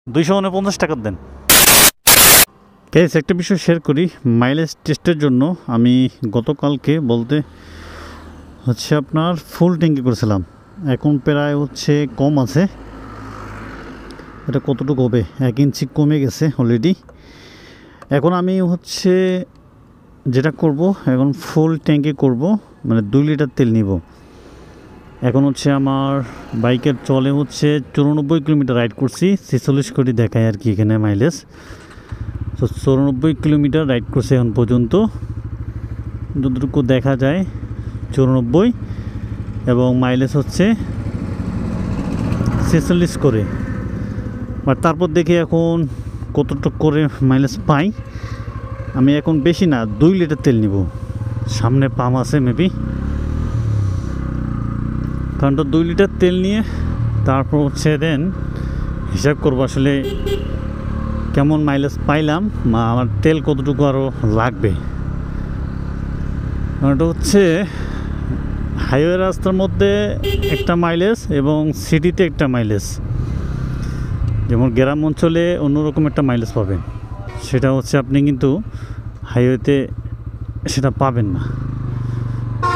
249 টাকা দেন। গাইস একটা বিষয় শেয়ার করি, মাইলেজ টেস্টের জন্য আমি গতকালকে বলতে হচ্ছে আপনার ফুল ট্যাঙ্কি করেছিলাম। এখন প্রায় হচ্ছে কম আছে, এটা কতটুকু হবে 1 ইঞ্চি কমে গেছে অলরেডি। এখন আমি হচ্ছে যেটা করব, এখন ফুল ট্যাঙ্কি করব, মানে 2 লিটার তেল নিব। এখন হচ্ছে আমার বাইকের চলে হচ্ছে 94 কিলোমিটার রাইড করছি, 46 কোটি দেখায় আর কি এখানে মাইলেজ। তো 94 কিলোমিটার রাইড করছে এখন পর্যন্ত, যতটুকু দেখা যায় 94, এবং মাইলেজ হচ্ছে 46 করে। আর তারপর দেখি এখন কতটুকু করে মাইলেজ পাই। আমি এখন বেশি না 2 লিটার তেল নিব, সামনে পাম্প আছে মেবি, কারণ তো 2 লিটার তেল নিয়ে তারপর হচ্ছে দেন হিসাব করবো আসলে কেমন মাইলেজ পাইলাম, বা আমার তেল কতটুকু আরও লাগবে। এটা হচ্ছে হাইওয়ে রাস্তার মধ্যে একটা মাইলেজ এবং সিটিতে একটা মাইলেজ, যেমন গ্রাম অঞ্চলে অন্যরকম একটা মাইলেজ পাবেন, সেটা হচ্ছে আপনি কিন্তু হাইওয়েতে সেটা পাবেন না।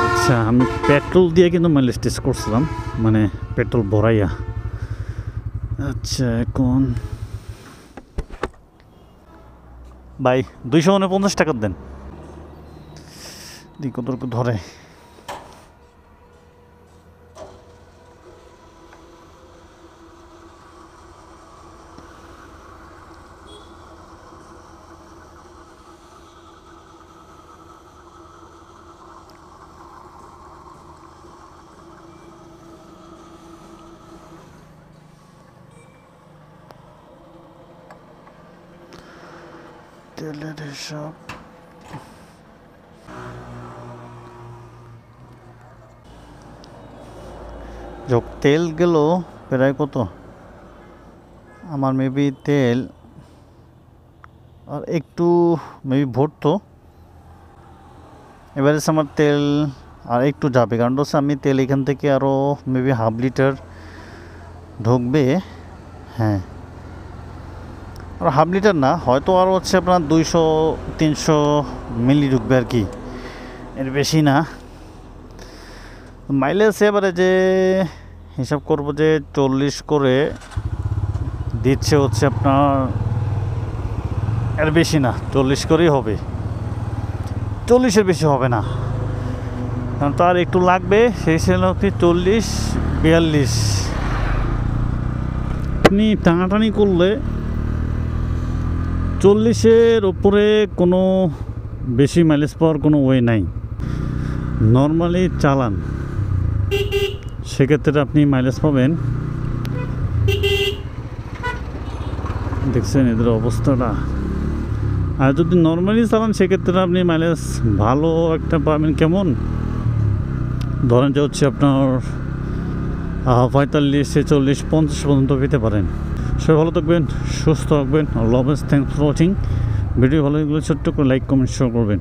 আচ্ছা, আমি পেট্রোল দিয়ে কিন্তু মাইলেজ টেস্ট করছিলাম, মানে পেট্রোল ভরাইয়া। আচ্ছা এখন ভাই 249 টাকা দেন, কতটুকু ধরে। তেলের হিসাব যোগ তেল গেল প্রায় কত, আমার মেবি তেল আর একটু মেবি ভরতো, এবারে আমার তেল আর একটু যাবে, কারণ হচ্ছে আমি তেল এখান থেকে আরও মেবি হাফ লিটার ঢুকবে। হ্যাঁ, আর হাফ লিটার না, হয়তো আরও হচ্ছে আপনার 200-300 মিলি ঢুকবে আর কি, এর বেশি না। মাইলেজ এবারে যে হিসাব করব যে 40 করে দিচ্ছে হচ্ছে আপনার, এর বেশি না, 40 করেই হবে, 40-এর বেশি হবে না, কারণ তার একটু লাগবে। সেই ছিল কি 40-42, আপনি টানাটানি করলে 40-এর উপরে কোনো বেশি মাইলেজ পাওয়ার কোনো ওয়ে নাই। নর্মালি চালান, সেক্ষেত্রে আপনি মাইলেজ পাবেন। দেখছেন এদের অবস্থাটা। আর যদি নর্মালি চালান সেক্ষেত্রে আপনি মাইলেজ ভালো একটা পাবেন। কেমন ধরেন যে হচ্ছে আপনার 45-40-50 পর্যন্ত পেতে পারেন। সবাই ভালো থাকবেন, সুস্থ থাকবেন। আল্লাহ হাফেজ, থ্যাংকস ফর ওয়াচিং। ভিডিও ভালো লাগলে ছোট্ট করে লাইক, কমেন্ট, শেয়ার করবেন।